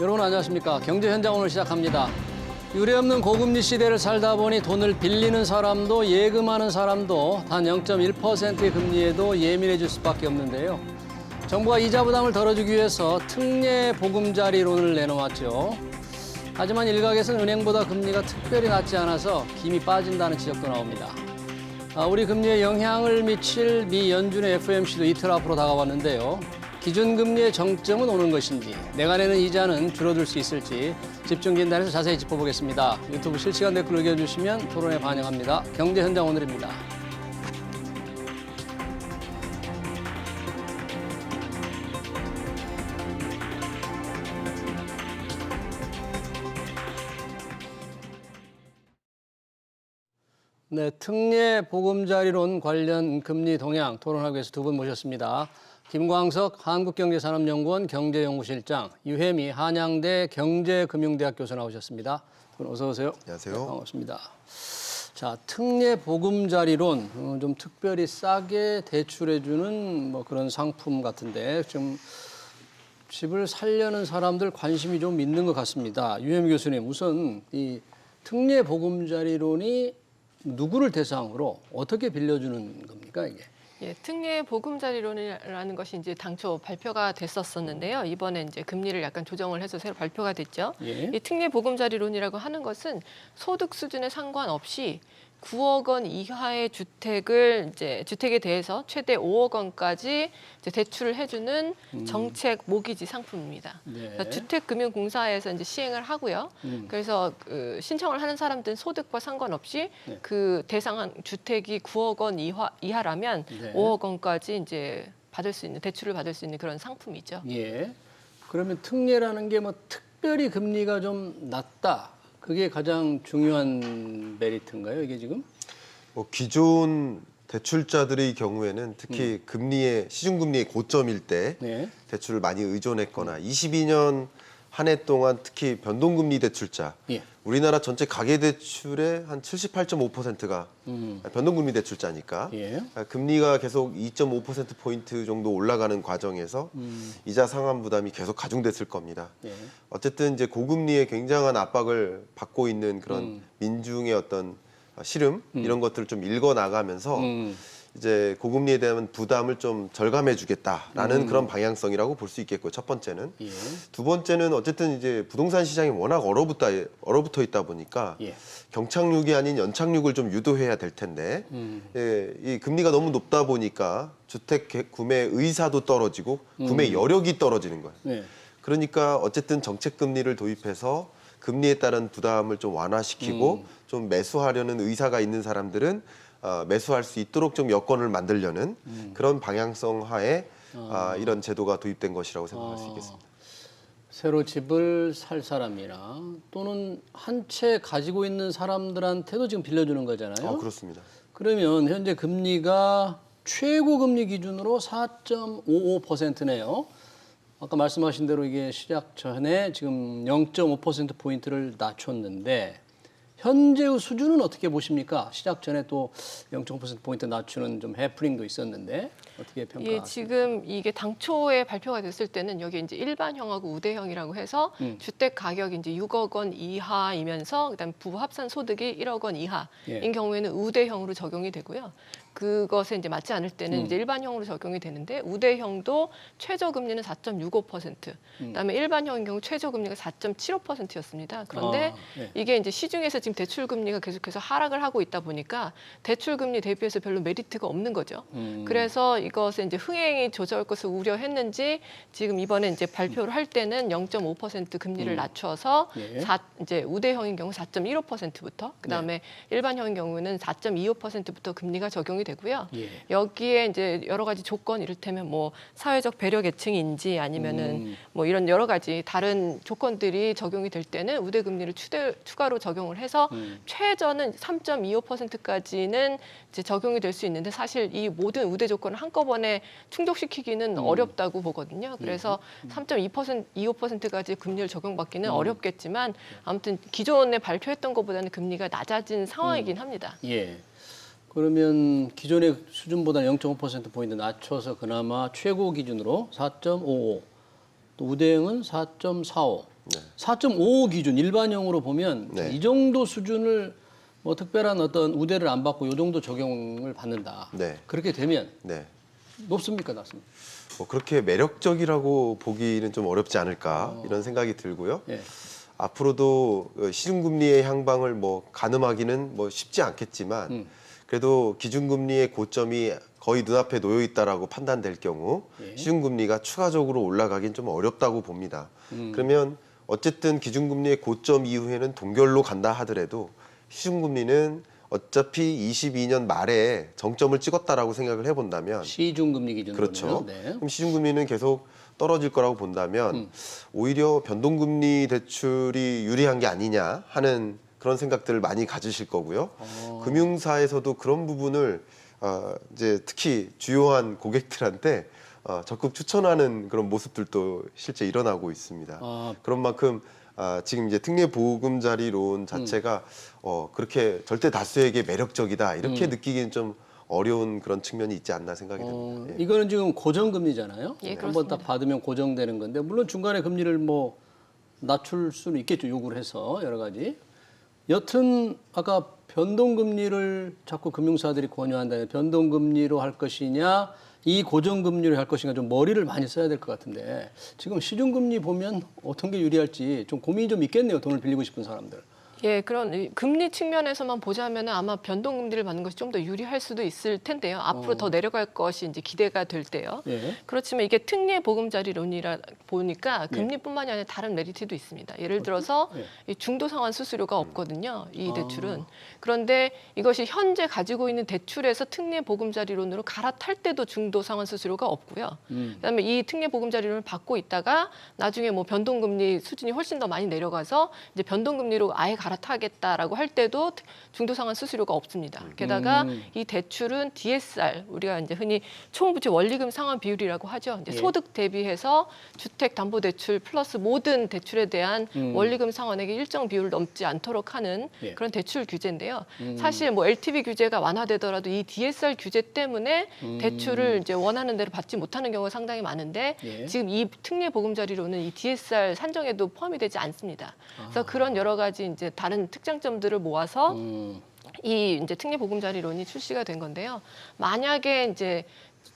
여러분 안녕하십니까. 경제 현장 오늘 시작합니다. 유례없는 고금리 시대를 살다 보니 돈을 빌리는 사람도 예금하는 사람도 단 0.1%의 금리에도 예민해질 수밖에 없는데요. 정부가 이자 부담을 덜어주기 위해서 특례 보금자리론을 내놓았죠. 하지만 일각에서는 은행보다 금리가 특별히 낮지 않아서 김이 빠진다는 지적도 나옵니다. 우리 금리에 영향을 미칠 미 연준의 FOMC도 이틀 앞으로 다가왔는데요. 기준금리의 정점은 오는 것인지, 내가 내는 이자는 줄어들 수 있을지 집중진단에서 자세히 짚어보겠습니다. 유튜브 실시간 댓글 의견 주시면 토론에 반영합니다. 경제 현장 오늘입니다. 네, 특례 보금자리론 관련 금리 동향 토론하기 위해서 두 분 모셨습니다. 김광석 한국경제산업연구원 경제연구실장, 유혜미 한양대 경제금융대학 교수 나오셨습니다. 두 분 어서 오세요. 안녕하세요. 네, 반갑습니다. 자, 특례 보금자리론, 좀 특별히 싸게 대출해주는 뭐 그런 상품 같은데 좀 집을 살려는 사람들 관심이 좀 있는 것 같습니다. 유혜미 교수님, 우선 이 특례 보금자리론이 누구를 대상으로 어떻게 빌려주는 겁니까, 이게? 예, 특례 보금자리론이라는 것이 이제 당초 발표가 됐었었는데요. 이번에 이제 금리를 약간 조정을 해서 새로 발표가 됐죠. 예. 이 특례 보금자리론이라고 하는 것은 소득 수준에 상관없이 9억 원 이하의 주택에 대해서 최대 5억 원까지 이제 대출을 해주는 정책 모기지 상품입니다. 네. 그래서 주택금융공사에서 이제 시행을 하고요. 그래서 신청을 하는 사람들은 소득과 상관없이 네. 그 대상 주택이 9억 원 이하라면 네. 5억 원까지 이제 대출을 받을 수 있는 그런 상품이죠. 예. 그러면 특례라는 게 뭐 특별히 금리가 좀 낮다. 그게 가장 중요한 메리트인가요, 이게 지금? 뭐 기존 대출자들의 경우에는 특히 금리의 시중금리의 고점일 때 네. 대출을 많이 의존했거나 22년 한 해 동안 특히 변동금리 대출자, 예. 우리나라 전체 가계대출의 한 78.5%가 변동금리 대출자니까 예. 금리가 계속 2.5%포인트 정도 올라가는 과정에서 이자 상환 부담이 계속 가중됐을 겁니다. 예. 어쨌든 이제 고금리에 굉장한 압박을 받고 있는 그런 민중의 어떤 시름 이런 것들을 좀 읽어 나가면서 이제 고금리에 대한 부담을 좀 절감해 주겠다라는 그런 방향성이라고 볼 수 있겠고요. 첫 번째는. 예. 두 번째는 어쨌든 이제 부동산 시장이 워낙 얼어붙어 있다 보니까 예. 경착륙이 아닌 연착륙을 좀 유도해야 될 텐데 예, 이 금리가 너무 높다 보니까 주택 구매 의사도 떨어지고 구매 여력이 떨어지는 거예요. 네. 그러니까 어쨌든 정책 금리를 도입해서 금리에 따른 부담을 좀 완화시키고 좀 매수하려는 의사가 있는 사람들은 매수할 수 있도록 좀 여건을 만들려는 그런 방향성 하에 이런 제도가 도입된 것이라고 생각할 수 있겠습니다. 새로 집을 살 사람이나 또는 한 채 가지고 있는 사람들한테도 지금 빌려주는 거잖아요. 그렇습니다. 그러면 현재 금리가 최고 금리 기준으로 4.55%네요. 아까 말씀하신 대로 이게 시작 전에 지금 0.5%포인트를 낮췄는데 현재의 수준은 어떻게 보십니까? 시작 전에 또 0.5%포인트 낮추는 좀 해프닝도 있었는데 어떻게 평가하세요? 예, 지금 이게 당초에 발표가 됐을 때는 여기 이제 일반형하고 우대형이라고 해서 주택 가격이 이제 6억 원 이하이면서 그다음에 부부 합산 소득이 1억 원 이하인 예. 경우에는 우대형으로 적용이 되고요. 그것에 이제 맞지 않을 때는 이제 일반형으로 적용이 되는데 우대형도 최저 금리는 4.65%, 그다음에 일반형인 경우 최저 금리가 4.75%였습니다. 그런데 예. 이게 이제 시중에서 지금 대출 금리가 계속해서 하락을 하고 있다 보니까 대출 금리 대비해서 별로 메리트가 없는 거죠. 그래서 이것에 이제 흥행이 저조할 것을 우려했는지 지금 이번에 이제 발표를 할 때는 0.5% 금리를 낮춰서 예. 이제 우대형인 경우 4.15%부터 그다음에 일반형인 경우는 4.25%부터 금리가 적용이 되고요. 예. 여기에 이제 여러 가지 조건 이를테면 뭐 사회적 배려 계층인지 아니면은 뭐 이런 여러 가지 다른 조건들이 적용이 될 때는 우대 금리를 추가로 적용을 해서 최저는 3.25%까지는 이제 적용이 될 수 있는데 사실 이 모든 우대 조건을 한꺼번에 충족시키기는 어렵다고 보거든요. 그래서 3.25%까지 금리를 적용받기는 어렵겠지만 아무튼 기존에 발표했던 것보다는 금리가 낮아진 상황이긴 합니다. 예. 그러면 기존의 수준보다는 0.5%포인트 낮춰서 그나마 최고 기준으로 4.55, 또 우대형은 4.45. 네. 4.55 기준 일반형으로 보면 네. 이 정도 수준을 뭐 특별한 어떤 우대를 안 받고 이 정도 적용을 받는다. 네. 그렇게 되면 네. 높습니까, 낮습니까? 뭐 그렇게 매력적이라고 보기는 좀 어렵지 않을까 이런 생각이 들고요. 예. 앞으로도 시중금리의 향방을 뭐 가늠하기는 뭐 쉽지 않겠지만 그래도 기준금리의 고점이 거의 눈앞에 놓여 있다라고 판단될 경우 예. 시중금리가 추가적으로 올라가긴 좀 어렵다고 봅니다. 그러면 어쨌든 기준금리의 고점 이후에는 동결로 간다 하더라도 시중금리는 어차피 22년 말에 정점을 찍었다라고 생각을 해본다면 시중금리 기준으로 그렇죠. 네. 그럼 시중금리는 계속 떨어질 거라고 본다면 오히려 변동금리 대출이 유리한 게 아니냐 하는 그런 생각들을 많이 가지실 거고요. 금융사에서도 그런 부분을 이제 특히 주요한 고객들한테 적극 추천하는 그런 모습들도 실제 일어나고 있습니다. 아. 그런 만큼 지금 이제 특례 보금자리론 자체가 그렇게 절대 다수에게 매력적이다 이렇게 느끼기는 좀 어려운 그런 측면이 있지 않나 생각이 듭니다. 예. 이거는 지금 고정금리잖아요. 예, 한번 그렇습니다. 딱 받으면 고정되는 건데 물론 중간에 금리를 뭐 낮출 수는 있겠죠. 요구를 해서 여러 가지. 여튼 아까 변동금리를 자꾸 금융사들이 권유한다면 변동금리로 할 것이냐 이 고정금리로 할 것인가 좀 머리를 많이 써야 될 것 같은데 지금 시중금리 보면 어떤 게 유리할지 좀 고민이 좀 있겠네요. 돈을 빌리고 싶은 사람들. 예, 그런 이 금리 측면에서만 보자면 아마 변동금리를 받는 것이 좀 더 유리할 수도 있을 텐데요. 앞으로 더 내려갈 것이 이제 기대가 될 때요. 예. 그렇지만 이게 특례 보금자리론이라 보니까 금리뿐만이 아니라 다른 메리트도 있습니다. 예를 들어서 예. 이 중도 상환 수수료가 없거든요. 이 대출은. 그런데 이것이 현재 가지고 있는 대출에서 특례 보금자리론으로 갈아탈 때도 중도 상환 수수료가 없고요. 그다음에 이 특례 보금자리론을 받고 있다가 나중에 뭐 변동금리 수준이 훨씬 더 많이 내려가서 이제 변동금리로 아예 갈아타겠다라고 할 때도 중도 상환 수수료가 없습니다. 게다가 이 대출은 DSR 우리가 이제 흔히 총부채 원리금 상환 비율이라고 하죠. 이제 예. 소득 대비해서 주택담보대출 플러스 모든 대출에 대한 원리금 상환액의 일정 비율을 넘지 않도록 하는 예. 그런 대출 규제인데요. 사실 뭐 LTV 규제가 완화되더라도 이 DSR 규제 때문에 대출을 이제 원하는 대로 받지 못하는 경우가 상당히 많은데 예. 지금 이 특례 보금자리로는 이 DSR 산정에도 포함이 되지 않습니다. 그래서 그런 여러 가지 이제 다른 특장점들을 모아서 이 이제 특례 보금자리론이 출시가 된 건데요. 만약에 이제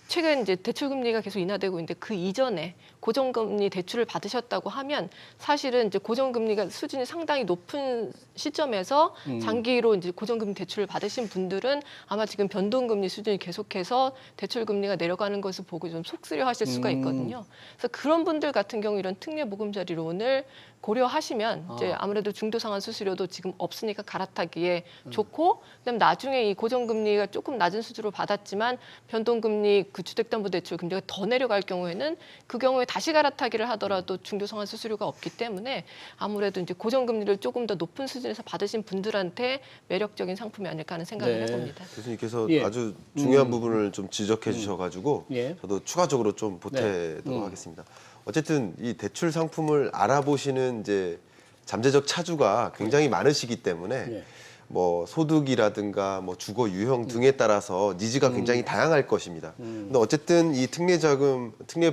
최근 이제 대출 금리가 계속 인하되고 있는데 그 이전에 고정금리 대출을 받으셨다고 하면 사실은 이제 고정금리가 수준이 상당히 높은 시점에서 장기로 이제 고정금리 대출을 받으신 분들은 아마 지금 변동금리 수준이 계속해서 대출 금리가 내려가는 것을 보고 좀 속쓰려하실 수가 있거든요. 그래서 그런 분들 같은 경우 이런 특례 보금자리론을 고려하시면 이제 아무래도 중도 상환 수수료도 지금 없으니까 갈아타기에 좋고 그다음 나중에 이 고정금리가 조금 낮은 수준으로 받았지만 변동금리 그 주택담보대출 금리가 더 내려갈 경우에는 그 경우에 다시 갈아타기를 하더라도 중도 상환 수수료가 없기 때문에 아무래도 이제 고정금리를 조금 더 높은 수준에서 받으신 분들한테 매력적인 상품이 아닐까 하는 생각을 네. 해봅니다. 교수님께서 예. 아주 중요한 부분을 좀 지적해 주셔가지고 예. 저도 추가적으로 좀 보태도록 하겠습니다. 어쨌든 이 대출 상품을 알아보시는 이제 잠재적 차주가 굉장히 많으시기 때문에 예. 뭐 소득이라든가 뭐 주거 유형 등에 따라서 니즈가 굉장히 다양할 것입니다. 근데 어쨌든 이 특례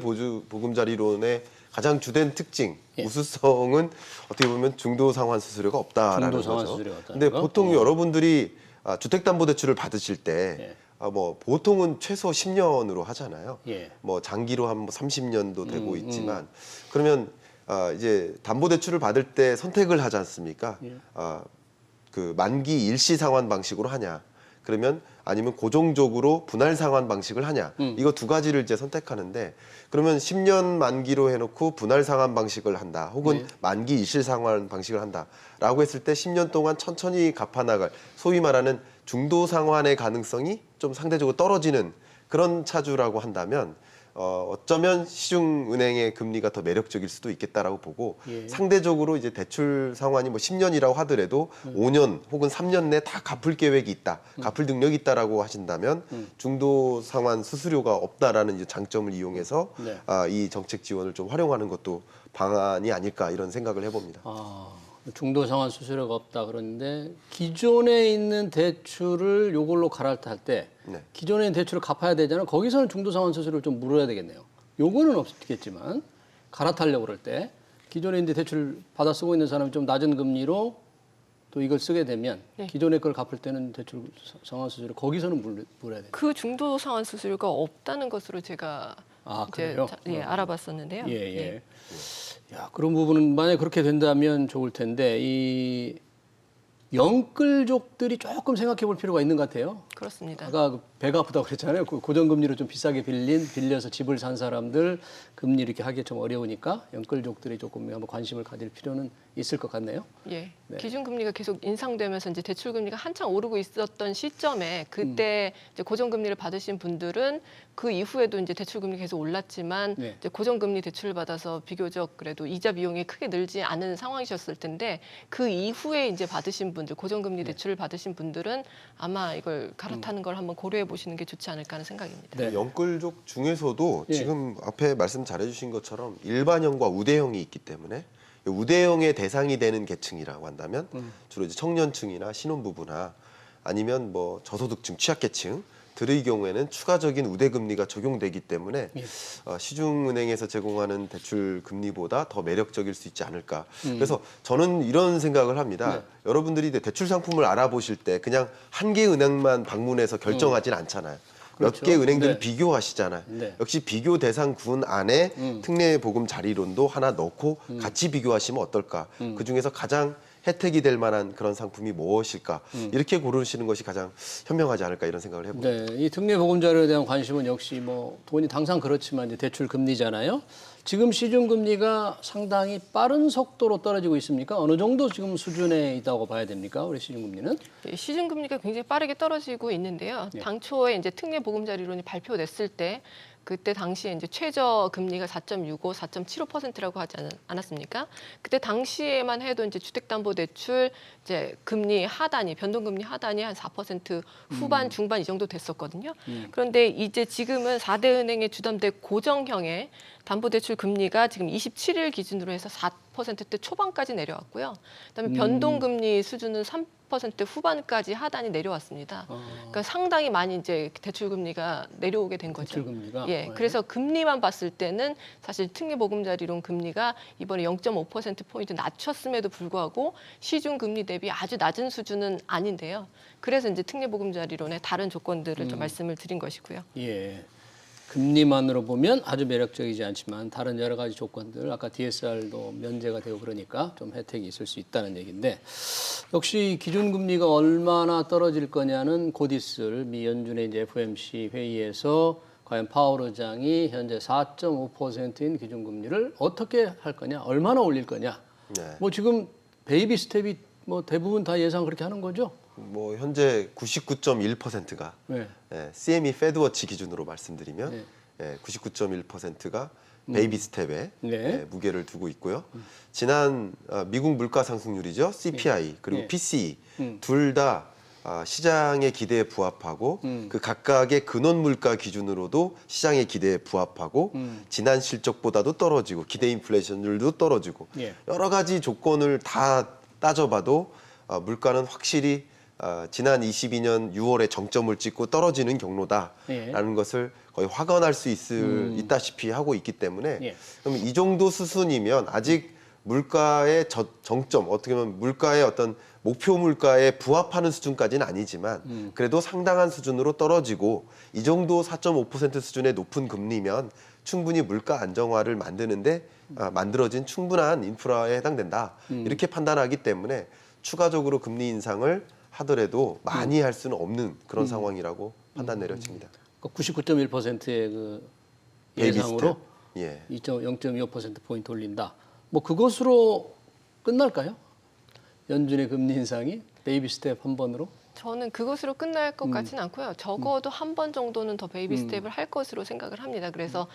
보금자리론의 가장 주된 특징, 예. 우수성은 어떻게 보면 중도 상환 수수료가 없다라는 중도 상환 거죠. 수수료가 없다는 근데 거? 보통 여러분들이 주택담보대출을 받으실 때 예. 뭐 보통은 최소 10년으로 하잖아요. 예. 뭐 장기로 한 30년도 되고 있지만 그러면 이제 담보대출을 받을 때 선택을 하지 않습니까? 예. 그 만기 일시 상환 방식으로 하냐? 그러면 아니면 고정적으로 분할 상환 방식을 하냐? 이거 두 가지를 이제 선택하는데 그러면 10년 만기로 해놓고 분할 상환 방식을 한다, 혹은 네. 만기 일시 상환 방식을 한다라고 했을 때 10년 동안 천천히 갚아나갈 소위 말하는 중도 상환의 가능성이 좀 상대적으로 떨어지는 그런 차주라고 한다면 어쩌면 시중은행의 금리가 더 매력적일 수도 있겠다라고 보고 예. 상대적으로 이제 대출 상환이 뭐 10년이라고 하더라도 5년 혹은 3년 내 다 갚을 계획이 있다, 갚을 능력이 있다라고 하신다면 중도 상환 수수료가 없다라는 이제 장점을 이용해서 네. 이 정책 지원을 좀 활용하는 것도 방안이 아닐까 이런 생각을 해봅니다. 중도 상환 수수료가 없다 그러는데 기존에 있는 대출을 요걸로 갈아탈 때 네. 기존에 있는 대출을 갚아야 되잖아요. 거기서는 중도 상환 수수료를 좀 물어야 되겠네요. 요거는 없겠지만 갈아타려고 그럴 때 기존에 이제 대출 받아 쓰고 있는 사람이 좀 낮은 금리로 또 이걸 쓰게 되면 네. 기존에 걸 갚을 때는 대출 상환 수수료 거기서는 물어야 돼요. 그 중도 상환 수수료가 없다는 것으로 제가 아, 이제 그래요? 알아봤었는데요. 예. 예. 야, 그런 부분은 만약 그렇게 된다면 좋을 텐데 이 영끌족들이 조금 생각해 볼 필요가 있는 것 같아요. 그렇습니다. 아까 그 배가 아프다고 그랬잖아요. 그 고정금리로 좀 비싸게 빌려서 집을 산 사람들 금리 이렇게 하기 좀 어려우니까 영끌족들이 조금 한번 관심을 가질 필요는 있을 것 같네요. 예. 네. 기준금리가 계속 인상되면서 이제 대출금리가 한창 오르고 있었던 시점에 그때 이제 고정금리를 받으신 분들은 그 이후에도 이제 대출금리 계속 올랐지만 네. 이제 고정금리 대출을 받아서 비교적 그래도 이자 비용이 크게 늘지 않은 상황이셨을 텐데 그 이후에 이제 받으신 분들 고정금리 대출을 받으신 분들은 아마 이걸 갈아타는 걸 한번 고려해 보시는 게 좋지 않을까 하는 생각입니다. 네. 영끌족 중에서도 예. 지금 앞에 말씀 잘해주신 것처럼 일반형과 우대형이 있기 때문에 우대형의 대상이 되는 계층이라고 한다면 주로 이제 청년층이나 신혼부부나 아니면 뭐 저소득층, 취약계층들의 경우에는 추가적인 우대금리가 적용되기 때문에 예. 시중은행에서 제공하는 대출 금리보다 더 매력적일 수 있지 않을까. 그래서 저는 이런 생각을 합니다. 네. 여러분들이 대출 상품을 알아보실 때 그냥 한 개 은행만 방문해서 결정하진 않잖아요. 그렇죠. 몇 개 은행들을 네. 비교하시잖아요. 네. 역시 비교 대상 군 안에 특례 보금 자리론도 하나 넣고 같이 비교하시면 어떨까? 그 중에서 가장 혜택이 될 만한 그런 상품이 무엇일까? 이렇게 고르시는 것이 가장 현명하지 않을까 이런 생각을 해봅니다. 네, 이 특례 보금자료에 대한 관심은 역시 뭐 돈이 당장 그렇지만 이제 대출 금리잖아요. 지금 시중 금리가 상당히 빠른 속도로 떨어지고 있습니까? 어느 정도 지금 수준에 있다고 봐야 됩니까? 우리 시중 금리는? 예, 시중금리가 굉장히 빠르게 떨어지고 있는데요. 예. 당초에 이제 특례 보금자리론이 발표됐을 때 그때 당시에 이제 최저 금리가 4.65, 4.75%라고 하지 않았습니까? 그때 당시에만 해도 이제 주택담보대출 이제 금리 하단이 변동금리 하단이 한 4% 후반 중반 이 정도 됐었거든요. 그런데 이제 지금은 4대 은행에 주담대 고정형의 담보대출 금리가 지금 27일 기준으로 해서 4%대 초반까지 내려왔고요. 그다음에 변동금리 수준은 3% 후반까지 하단이 내려왔습니다. 그러니까 상당히 많이 이제 대출 금리가 내려오게 된 거죠. 대출 금리가? 예, 네. 그래서 금리만 봤을 때는 사실 특례 보금자리론 금리가 이번에 0.5% 포인트 낮췄음에도 불구하고 시중 금리 대비 아주 낮은 수준은 아닌데요. 그래서 이제 특례 보금자리론의 다른 조건들을 좀 말씀을 드린 것이고요. 예. 금리만으로 보면 아주 매력적이지 않지만 다른 여러 가지 조건들 아까 DSR도 면제가 되고 그러니까 좀 혜택이 있을 수 있다는 얘기인데 역시 기준금리가 얼마나 떨어질 거냐는 곧 있을 미 연준의 이제 FOMC 회의에서 과연 파월 의장이 현재 4.5%인 기준금리를 어떻게 할 거냐, 얼마나 올릴 거냐. 네. 뭐 지금 베이비 스텝이 뭐 대부분 다 예상 그렇게 하는 거죠. 뭐 현재 99.1%가 네. CME 페드워치 기준으로 말씀드리면 네. 99.1%가 베이비 스텝에 네. 무게를 두고 있고요. 지난 미국 물가 상승률이죠. CPI 그리고 네. PCE 둘 다 시장의 기대에 부합하고 그 각각의 근원 물가 기준으로도 시장의 기대에 부합하고 지난 실적보다도 떨어지고 기대 인플레이션율도 떨어지고 예. 여러 가지 조건을 다 따져봐도 물가는 확실히 지난 22년 6월에 정점을 찍고 떨어지는 경로다라는 예. 것을 거의 확언할 수 있다시피 하고 있기 때문에 예. 그럼 이 정도 수순이면 아직 물가의 정점 어떻게 보면 물가의 어떤 목표 물가에 부합하는 수준까지는 아니지만 그래도 상당한 수준으로 떨어지고 이 정도 4.5% 수준의 높은 금리면 충분히 물가 안정화를 만드는데 만들어진 충분한 인프라에 해당된다 이렇게 판단하기 때문에 추가적으로 금리 인상을 하더라도 많이 할 수는 없는 그런 상황이라고 판단 내려집니다. 99.1%의 그 베이비 예상으로 스텝. 예. 0.25% 포인트 올린다. 뭐 그것으로 끝날까요? 연준의 금리 인상이 베이비 스텝 한 번으로? 저는 그것으로 끝날 것 같지는 않고요. 적어도 한 번 정도는 더 베이비 스텝을 할 것으로 생각을 합니다. 그래서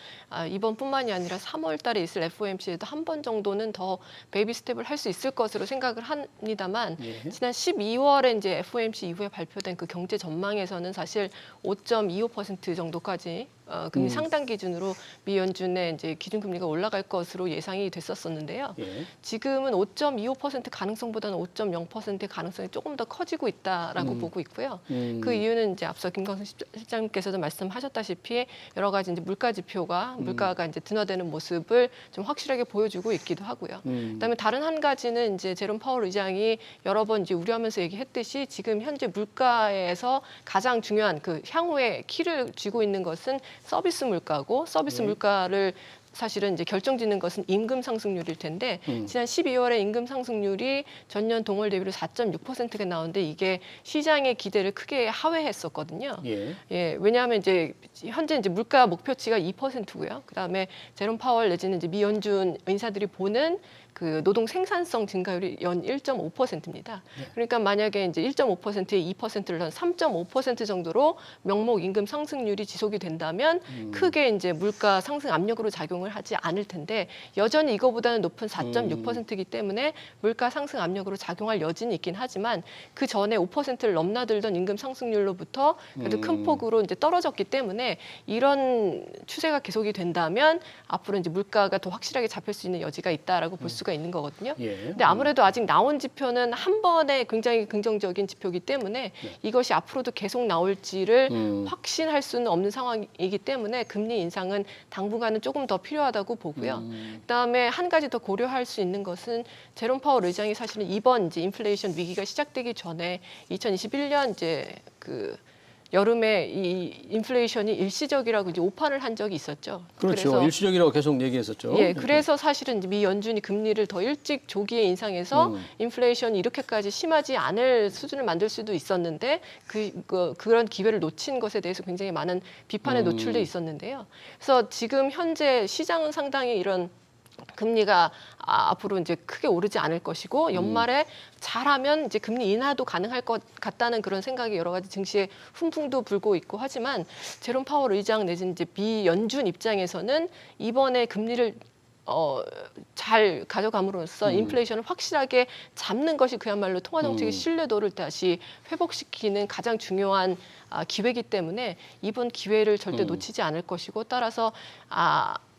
이번뿐만이 아니라 3월 달에 있을 FOMC에도 한 번 정도는 더 베이비 스텝을 할 수 있을 것으로 생각을 합니다만 예. 지난 12월에 이제 FOMC 이후에 발표된 그 경제 전망에서는 사실 5.25% 정도까지 금리 상당 기준으로 미연준의 이제 기준금리가 올라갈 것으로 예상이 됐었었는데요. 예. 지금은 5.25% 가능성보다는 5.0%의 가능성이 조금 더 커지고 있다라고 보고 있고요. 그 이유는 이제 앞서 김광석 실장님께서도 말씀하셨다시피 여러 가지 이제 물가 지표가 물가가 이제 둔화되는 모습을 좀 확실하게 보여주고 있기도 하고요. 그다음에 다른 한 가지는 이제 제롬 파월 의장이 여러 번 이제 우려하면서 얘기했듯이 지금 현재 물가에서 가장 중요한 그 향후의 키를 쥐고 있는 것은 서비스 물가고 서비스 물가를 사실은 이제 결정짓는 것은 임금 상승률일 텐데 지난 12월에 임금 상승률이 전년 동월 대비로 4.6%가 나오는데 이게 시장의 기대를 크게 하회했었거든요. 예, 왜냐하면 이제 현재 이제 물가 목표치가 2%고요. 그다음에 제롬 파월 내지는 이제 미연준 인사들이 보는 그 노동 생산성 증가율이 연 1.5%입니다. 그러니까 만약에 이제 1.5%에 2%를 한 3.5% 정도로 명목 임금 상승률이 지속이 된다면 크게 이제 물가 상승 압력으로 작용을 하지 않을 텐데 여전히 이거보다는 높은 4.6%이기 때문에 물가 상승 압력으로 작용할 여지는 있긴 하지만 그 전에 5%를 넘나들던 임금 상승률로부터 그래도 큰 폭으로 이제 떨어졌기 때문에 이런 추세가 계속이 된다면 앞으로 이제 물가가 더 확실하게 잡힐 수 있는 여지가 있다라고 볼 수가 있는 거거든요. 근데 아무래도 아직 나온 지표는 한 번에 굉장히 긍정적인 지표이기 때문에 이것이 앞으로도 계속 나올지를 확신할 수는 없는 상황이기 때문에 금리 인상은 당분간은 조금 더 필요하다고 보고요. 그다음에 한 가지 더 고려할 수 있는 것은 제롬 파월 의장이 사실은 이번 이제 인플레이션 위기가 시작되기 전에 2021년 이제 그 여름에 이 인플레이션이 일시적이라고 이제 오판을 한 적이 있었죠. 그렇죠. 그래서 일시적이라고 계속 얘기했었죠. 예, 그래서 사실은 이제 미 연준이 금리를 더 일찍 조기에 인상해서 인플레이션이 이렇게까지 심하지 않을 수준을 만들 수도 있었는데 그런 기회를 놓친 것에 대해서 굉장히 많은 비판에 노출돼 있었는데요. 그래서 지금 현재 시장은 상당히 이런 금리가 앞으로 이제 크게 오르지 않을 것이고 연말에 잘하면 이제 금리 인하도 가능할 것 같다는 그런 생각이 여러 가지 증시에 훈풍도 불고 있고 하지만 제롬 파월 의장 내지는 이제 미 연준 입장에서는 이번에 금리를 잘 가져감으로써 인플레이션을 확실하게 잡는 것이 그야말로 통화 정책의 신뢰도를 다시 회복시키는 가장 중요한 기회이기 때문에 이번 기회를 절대 놓치지 않을 것이고 따라서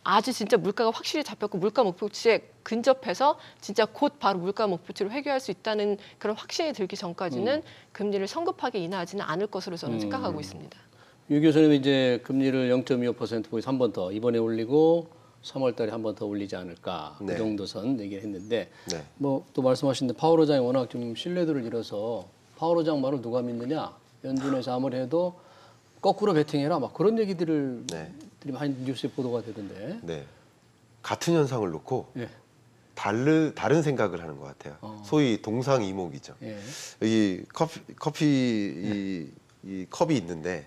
아주 진짜 물가가 확실히 잡혔고 물가 목표치에 근접해서 진짜 곧 바로 물가 목표치를 회귀할 수 있다는 그런 확신이 들기 전까지는 금리를 성급하게 인하하지는 않을 것으로 저는 생각하고 있습니다. 유 교수님은 이제 금리를 0.25%포인트 한 번 더 이번에 올리고 3월 달에 한 번 더 올리지 않을까 네. 그 정도 선 얘기를 했는데 네. 뭐 또 말씀하신데 파월 의장이 워낙 좀 신뢰도를 잃어서 파월 의장 말을 누가 믿느냐 연준에서 아무리 해도 거꾸로 베팅해라 막 그런 얘기들을 네. 많이 뉴스에 보도가 되던데. 네. 같은 현상을 놓고 예. 다른 생각을 하는 것 같아요. 소위 동상이몽이죠. 예. 이 이 컵이 있는데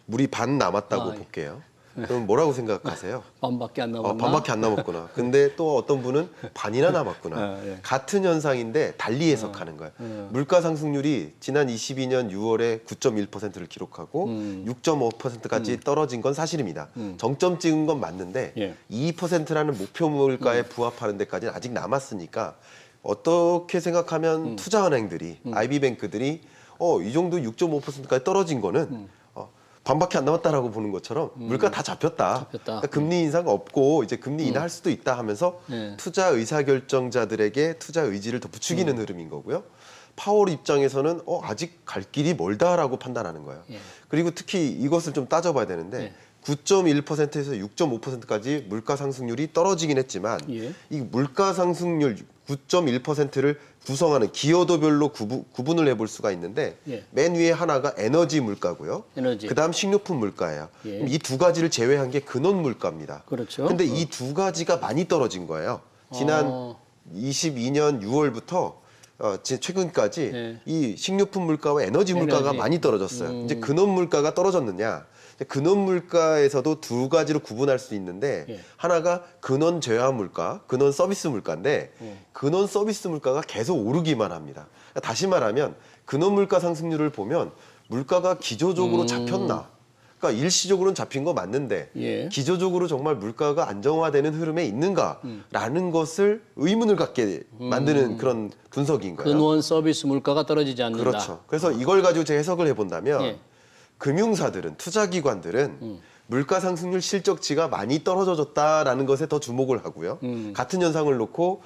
물이 반 남았다고 예. 볼게요. 그럼 뭐라고 생각하세요? 반밖에 안 남았나? 반밖에 안 남았구나. 근데 또 어떤 분은 반이나 남았구나. 예. 같은 현상인데 달리 해석하는 거예요. 물가 상승률이 지난 22년 6월에 9.1%를 기록하고 6.5%까지 떨어진 건 사실입니다. 정점 찍은 건 맞는데 예. 2%라는 목표 물가에 부합하는 데까지는 아직 남았으니까 어떻게 생각하면 투자은행들이 IB뱅크들이 이 정도 6.5%까지 떨어진 거는 반밖에 안 남았다라고 보는 것처럼 물가 다 잡혔다. 그러니까 금리 인상 없고 이제 금리 인하할 수도 있다 하면서 네. 투자 의사결정자들에게 투자 의지를 더 부추기는 흐름인 거고요. 파월 입장에서는 아직 갈 길이 멀다라고 판단하는 거예요. 예. 그리고 특히 이것을 좀 따져봐야 되는데 예. 9.1%에서 6.5%까지 물가 상승률이 떨어지긴 했지만 예. 이 물가 상승률 9.1%를 구성하는 기여도별로 구분을 해볼 수가 있는데 예. 맨 위에 하나가 에너지 물가고요. 에너지. 그다음 식료품 물가예요. 예. 이 두 가지를 제외한 게 근원 물가입니다. 그렇죠. 근데 이 두 가지가 많이 떨어진 거예요. 지난 22년 6월부터 최근까지 예. 이 식료품 물가와 에너지 물가가 에너지. 많이 떨어졌어요. 이제 근원 물가가 떨어졌느냐? 근원 물가에서도 두 가지로 구분할 수 있는데 예. 하나가 근원 제화 물가, 근원 서비스 물가인데 근원 서비스 물가가 계속 오르기만 합니다. 그러니까 다시 말하면 근원 물가 상승률을 보면 물가가 기조적으로 잡혔나? 그러니까 일시적으로는 잡힌 거 맞는데 예. 기조적으로 정말 물가가 안정화되는 흐름에 있는가라는 것을 의문을 갖게 만드는 그런 분석인 거예요. 근원 서비스 물가가 떨어지지 않는다. 그렇죠. 그래서 이걸 가지고 제가 해석을 해본다면 예. 금융사들은 투자기관들은 물가 상승률 실적치가 많이 떨어졌다라는 것에 더 주목을 하고요. 같은 현상을 놓고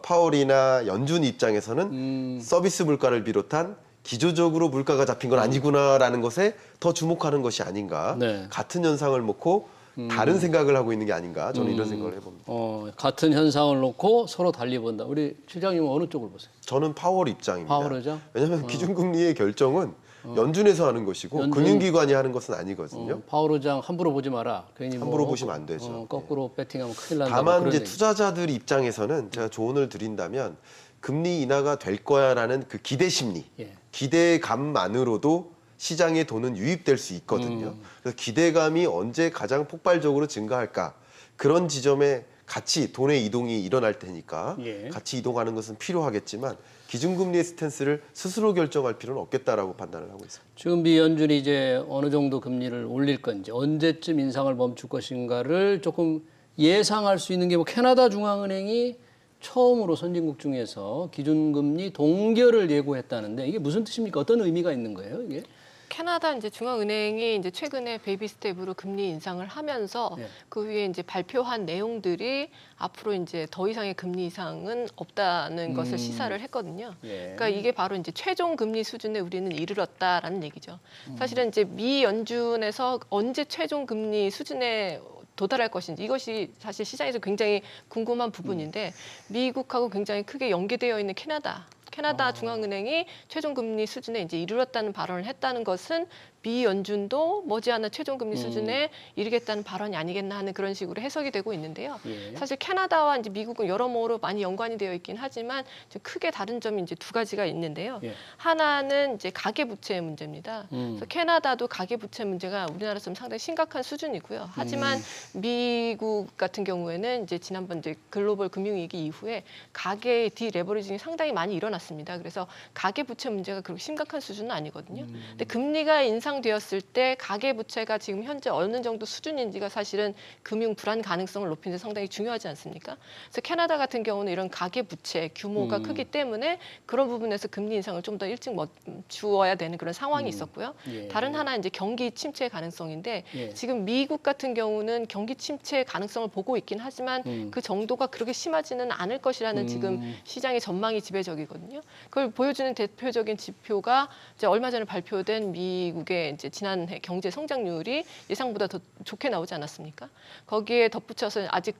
파월이나 연준 입장에서는 서비스 물가를 비롯한 기조적으로 물가가 잡힌 건 아니구나라는 것에 더 주목하는 것이 아닌가. 네. 같은 현상을 놓고 다른 생각을 하고 있는 게 아닌가. 저는 이런 생각을 해봅니다. 같은 현상을 놓고 서로 달리 본다. 우리 실장님은 어느 쪽을 보세요? 저는 파월 입장입니다. 파월 의장? 왜냐하면 기준금리의 결정은 연준에서 하는 것이고 연준- 금융기관이 하는 것은 아니거든요. 파월 의장 함부로 보지 마라. 괜히 함부로 보시면 안 되죠. 거꾸로 배팅하면 큰일 난다. 다만 그런 이제 얘기. 투자자들 입장에서는 제가 조언을 드린다면 금리 인하가 될 거야라는 그 기대 심리, 예. 기대감만으로도 시장에 돈은 유입될 수 있거든요. 그래서 기대감이 언제 가장 폭발적으로 증가할까 그런 지점에 같이 돈의 이동이 일어날 테니까 예. 같이 이동하는 것은 필요하겠지만 기준금리의 스탠스를 스스로 결정할 필요는 없겠다라고 판단을 하고 있습니다. 지금 미 연준이 이제 어느 정도 금리를 올릴 건지 언제쯤 인상을 멈출 것인가를 조금 예상할 수 있는 게 뭐 캐나다 중앙은행이 처음으로 선진국 중에서 기준금리 동결을 예고했다는데 이게 무슨 뜻입니까? 어떤 의미가 있는 거예요, 이게? 캐나다 이제 중앙은행이 이제 최근에 베이비 스텝으로 금리 인상을 하면서 예. 그 위에 이제 발표한 내용들이 앞으로 이제 더 이상의 금리 인상은 없다는 것을 시사를 했거든요. 예. 그러니까 이게 바로 이제 최종 금리 수준에 우리는 이르렀다라는 얘기죠. 사실은 이제 미 연준에서 언제 최종 금리 수준에 도달할 것인지 이것이 사실 시장에서 굉장히 궁금한 부분인데 미국하고 굉장히 크게 연계되어 있는 캐나다 중앙은행이 최종 금리 수준에 이제 이르렀다는 발언을 했다는 것은 미 연준도 머지않아 최종 금리 수준에 이르겠다는 발언이 아니겠나 하는 그런 식으로 해석이 되고 있는데요. 예. 사실 캐나다와 이제 미국은 여러모로 많이 연관이 되어 있긴 하지만 좀 크게 다른 점이 이제 두 가지가 있는데요. 예. 하나는 이제 가계 부채의 문제입니다. 그래서 캐나다도 가계 부채 문제가 우리나라처럼 상당히 심각한 수준이고요. 하지만 미국 같은 경우에는 이제 지난번 이제 글로벌 금융위기 이후에 가계 디레버리징이 상당히 많이 일어났습니다. 그래서 가계 부채 문제가 그렇게 심각한 수준은 아니거든요. 근데 금리가 인상되었을 때 가계 부채가 지금 현재 어느 정도 수준인지가 사실은 금융 불안 가능성을 높이는 데 상당히 중요하지 않습니까? 그래서 캐나다 같은 경우는 이런 가계 부채 규모가 크기 때문에 그런 부분에서 금리 인상을 좀 더 일찍 멈추어야 되는 그런 상황이 있었고요. 예. 다른 하나 이제 경기 침체 가능성인데 예. 지금 미국 같은 경우는 경기 침체 가능성을 보고 있긴 하지만 그 정도가 그렇게 심하지는 않을 것이라는 지금 시장의 전망이 지배적이거든요. 그걸 보여주는 대표적인 지표가 이제 얼마 전에 발표된 미국의 이제 지난해 경제 성장률이 예상보다 더 좋게 나오지 않았습니까? 거기에 덧붙여서 아직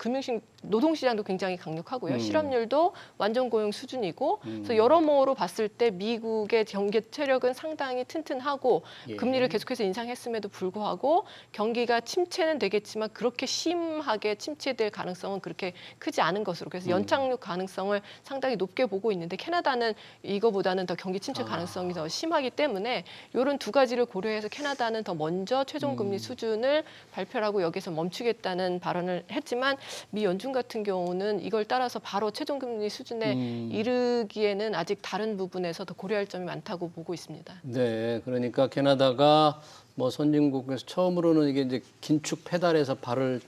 노동시장도 굉장히 강력하고요. 실업률도 완전 고용 수준이고 그래서 여러모로 봤을 때 미국의 경제 체력은 상당히 튼튼하고 예. 금리를 계속해서 인상했음에도 불구하고 경기가 침체는 되겠지만 그렇게 심하게 침체될 가능성은 그렇게 크지 않은 것으로 그래서 연착륙 가능성을 상당히 높게 보고 있는데 캐나다는 이거보다는 더 경기 침체 가능성이 더 심하기 때문에 이런 두 가지를 고려해서 캐나다는 더 먼저 최종 금리 수준을 발표하고 여기서 멈추겠다는 발언을 했지만 미 연준 같은 경우는 이걸 따라서 바로 최종 금리 수준에 이르기에는 아직 다른 부분에서 더 고려할 점이 많다고 보고 있습니다. 네, 그러니까 캐나다가 뭐 선진국에서 처음으로는 이게 이제 긴축 페달에서 발을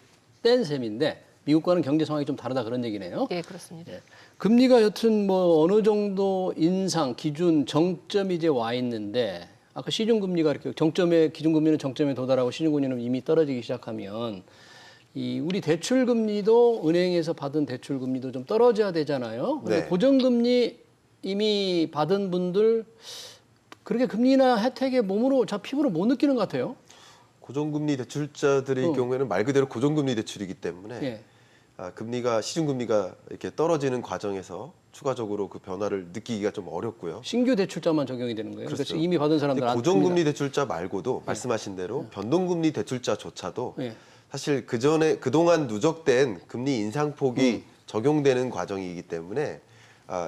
뗀 셈인데 미국과는 경제 상황이 좀 다르다 그런 얘기네요. 예, 그렇습니다. 예. 금리가 여튼 뭐 어느 정도 인상 기준 정점이 이제 와 있는데 아까 시중금리가 이렇게 정점에 기준금리는 정점에 도달하고 시중금리는 이미 떨어지기 시작하면 이 우리 대출금리도 은행에서 받은 대출금리도 좀 떨어져야 되잖아요. 네. 고정금리 이미 받은 분들 그렇게 금리나 혜택에 몸으로 피부로 못 느끼는 것 같아요. 고정금리 대출자들의 경우에는 말 그대로 고정금리 대출이기 때문에 예. 금리가 시중금리가 이렇게 떨어지는 과정에서 추가적으로 그 변화를 느끼기가 좀 어렵고요. 신규 대출자만 적용이 되는 거예요. 그러니까 그렇죠. 이미 받은 사람들 근데 고정금리 대출자 말고도 말씀하신 대로 변동금리 대출자조차도 예. 사실 그동안 누적된 금리 인상폭이 적용되는 과정이기 때문에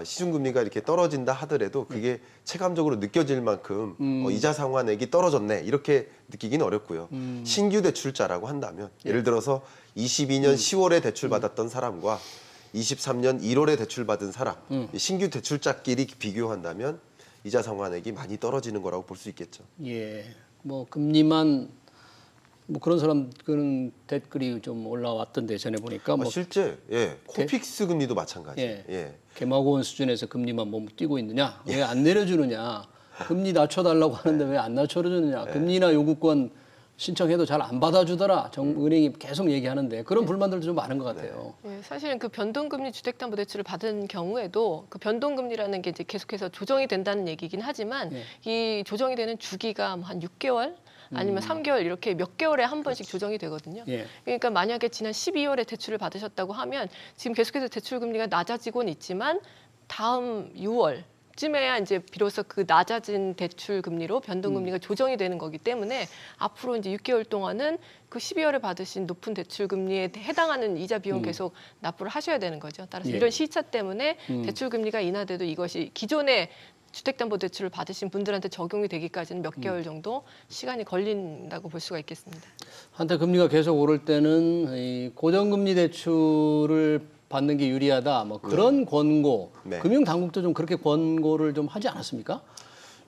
시중금리가 이렇게 떨어진다 하더라도 그게 체감적으로 느껴질 만큼 이자 상환액이 떨어졌네 이렇게 느끼기는 어렵고요. 신규 대출자라고 한다면 예를 들어서 22년 10월에 대출받았던 사람과 23년 1월에 대출받은 사람 신규 대출자끼리 비교한다면 이자 상환액이 많이 떨어지는 거라고 볼 수 있겠죠. 예. 뭐 금리만 뭐 그런 사람 그런 댓글이 좀 올라왔던데 전에 보니까 뭐 실제 코픽스 금리도 마찬가지. 예. 개마고원 수준에서 금리만 뭐 뛰고 있느냐? 왜 안 내려주느냐? 금리 낮춰달라고 하는데 왜 안 낮춰주느냐? 금리나 요구권 신청해도 잘 안 받아주더라. 은행이 계속 얘기하는데 그런 불만들도 좀 많은 것 같아요. 네, 사실은 그 변동금리 주택담보대출을 받은 경우에도 그 변동금리라는 게 이제 계속해서 조정이 된다는 얘기긴 하지만 이 조정이 되는 주기가 한 6개월 아니면 3개월 이렇게 몇 개월에 한 번씩 조정이 되거든요. 예. 그러니까 만약에 지난 12월에 대출을 받으셨다고 하면 지금 계속해서 대출 금리가 낮아지고는 있지만 다음 6월 쯤에야 이제 비로소 그 낮아진 대출 금리로 변동 금리가 조정이 되는 거기 때문에 앞으로 이제 6개월 동안은 그 12월에 받으신 높은 대출 금리에 해당하는 이자 비용 계속 납부를 하셔야 되는 거죠. 따라서 예. 이런 시차 때문에 대출 금리가 인하돼도 이것이 기존에 주택담보대출을 받으신 분들한테 적용이 되기까지는 몇 개월 정도 시간이 걸린다고 볼 수가 있겠습니다. 한때 금리가 계속 오를 때는 이 고정금리 대출을 받는 게 유리하다. 뭐 그런 권고, 네. 금융당국도 좀 그렇게 권고를 좀 하지 않았습니까?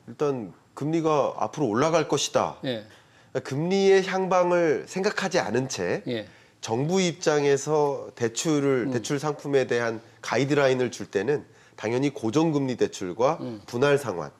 일단 금리가 앞으로 올라갈 것이다. 예, 금리의 향방을 생각하지 않은 채 예, 정부 입장에서 대출 상품에 대한 가이드라인을 줄 때는 당연히 고정금리 대출과 분할 상환,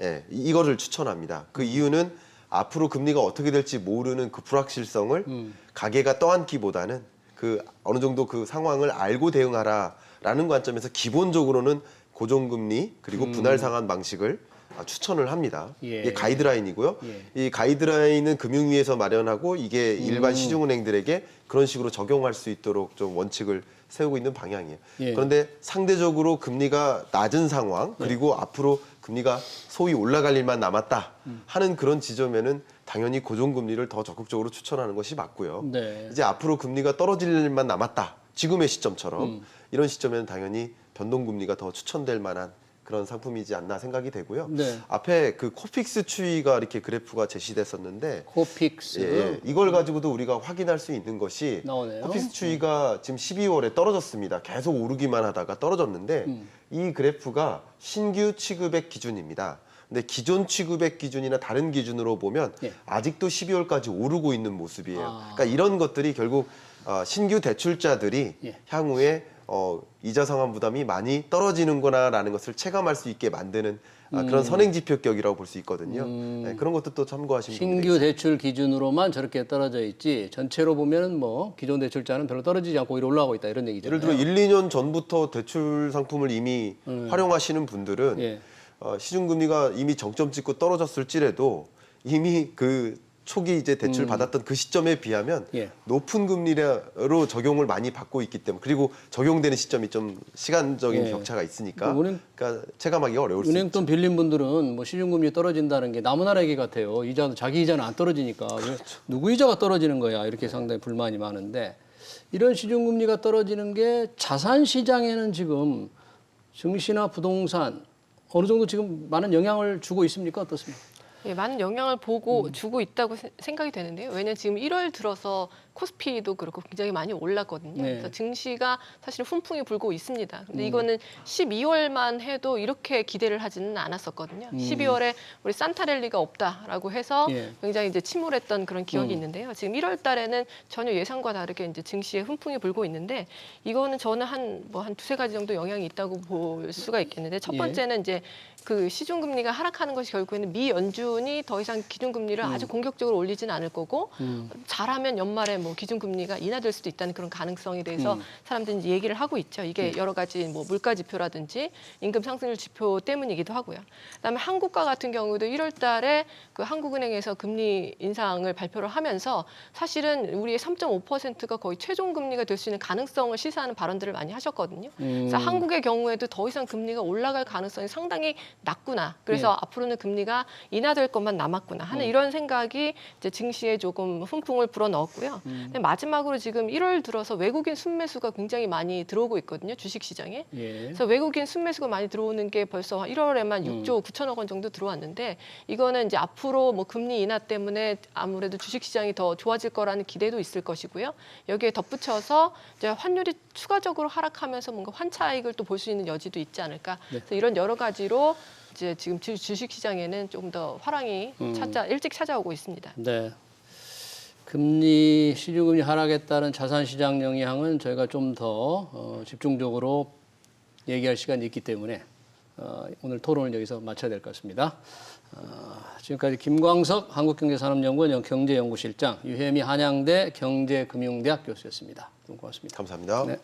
예, 이거를 추천합니다. 그 이유는 앞으로 금리가 어떻게 될지 모르는 그 불확실성을 가계가 떠안기보다는 그 어느 정도 그 상황을 알고 대응하라라는 관점에서 기본적으로는 고정금리 그리고 분할 상환 방식을 추천을 합니다. 예. 이게 가이드라인이고요. 예. 이 가이드라인은 금융위에서 마련하고 이게 일반 시중은행들에게 그런 식으로 적용할 수 있도록 좀 원칙을 세우고 있는 방향이에요. 예. 그런데 상대적으로 금리가 낮은 상황 그리고 앞으로 금리가 소위 올라갈 일만 남았다 하는 그런 지점에는 당연히 고정금리를 더 적극적으로 추천하는 것이 맞고요. 네. 이제 앞으로 금리가 떨어질 일만 남았다. 지금의 시점처럼 이런 시점에는 당연히 변동금리가 더 추천될 만한 그런 상품이지 않나 생각이 되고요. 네. 앞에 그 코픽스 추이가 이렇게 그래프가 제시됐었는데 코픽스. 예, 이걸 가지고도 우리가 확인할 수 있는 것이 나오네요. 코픽스 추이가 지금 12월에 떨어졌습니다. 계속 오르기만 하다가 떨어졌는데 이 그래프가 신규 취급액 기준입니다. 근데 기존 취급액 기준이나 다른 기준으로 보면 예. 아직도 12월까지 오르고 있는 모습이에요. 아. 그러니까 이런 것들이 결국 신규 대출자들이 예. 향후에 이자 상환 부담이 많이 떨어지는구나라는 것을 체감할 수 있게 만드는 그런 선행 지표격이라고 볼 수 있거든요. 네, 그런 것도 또 참고하시면 신규 대출 기준으로만 저렇게 떨어져 있지 전체로 보면은 뭐 기존 대출자는 별로 떨어지지 않고 오히려 올라가고 있다 이런 얘기죠. 예를 들어 1, 2년 전부터 대출 상품을 이미 활용하시는 분들은 예. 시중금리가 이미 정점 찍고 떨어졌을지라도 이미 그 초기 이제 대출 받았던 그 시점에 비하면 예. 높은 금리로 적용을 많이 받고 있기 때문에 그리고 적용되는 시점이 좀 시간적인 예. 격차가 있으니까 은행- 그러니까 체감하기가 어려울 수 있죠. 은행돈 빌린 분들은 뭐 시중금리 떨어진다는 게 나무나 얘기 같아요. 이자도 자기 이자는 안 떨어지니까 왜 누구 이자가 떨어지는 거야 이렇게 상당히 불만이 많은데 이런 시중금리가 떨어지는 게 자산 시장에는 지금 증시나 부동산 어느 정도 지금 많은 영향을 주고 있습니까? 어떻습니까? 예, 많은 영향을 주고 있다고 생각이 되는데요. 왜냐하면 지금 1월 들어서 코스피도 그렇고 굉장히 많이 올랐거든요. 네. 그래서 증시가 사실 훈풍이 불고 있습니다. 근데 이거는 12월만 해도 이렇게 기대를 하지는 않았었거든요. 12월에 우리 산타랠리가 없다라고 해서 예. 굉장히 이제 침울했던 그런 기억이 있는데요. 지금 1월 달에는 전혀 예상과 다르게 이제 증시에 훈풍이 불고 있는데 이거는 저는 한 두세 가지 정도 영향이 있다고 볼 수가 있겠는데 첫 예. 번째는 이제 그 시중금리가 하락하는 것이 결국에는 미 연준이 더 이상 기준금리를 아주 공격적으로 올리지는 않을 거고 잘하면 연말에 뭐 기준금리가 인하될 수도 있다는 그런 가능성에 대해서 사람들이 이제 얘기를 하고 있죠. 이게 여러 가지 뭐 물가 지표라든지 임금 상승률 지표 때문이기도 하고요. 그다음에 한국과 같은 경우도 1월 달에 그 한국은행에서 금리 인상을 발표를 하면서 사실은 우리의 3.5%가 거의 최종 금리가 될 수 있는 가능성을 시사하는 발언들을 많이 하셨거든요. 그래서 한국의 경우에도 더 이상 금리가 올라갈 가능성이 상당히 낮구나. 그래서 앞으로는 금리가 인하될 것만 남았구나 하는 이런 생각이 이제 증시에 조금 훈풍을 불어넣었고요. 근데 마지막으로 지금 1월 들어서 외국인 순매수가 굉장히 많이 들어오고 있거든요. 주식시장에. 예. 그래서 외국인 순매수가 많이 들어오는 게 벌써 1월에만 6조 9천억 원 정도 들어왔는데 이거는 이제 앞으로 뭐 금리 인하 때문에 아무래도 주식시장이 더 좋아질 거라는 기대도 있을 것이고요. 여기에 덧붙여서 이제 환율이 추가적으로 하락하면서 뭔가 환차익을 또 볼 수 있는 여지도 있지 않을까. 그래서 이런 여러 가지로 이제 지금 주식시장에는 조금 더 화랑이 일찍 찾아오고 있습니다. 네. 금리 시중금리 하락에 따른 자산시장 영향은 저희가 좀 더 집중적으로 얘기할 시간이 있기 때문에 오늘 토론을 여기서 마쳐야 될 것 같습니다. 지금까지 김광석 한국경제산업연구원 경제연구실장, 유혜미 한양대 경제금융대학 교수였습니다. 고맙습니다. 감사합니다. 네.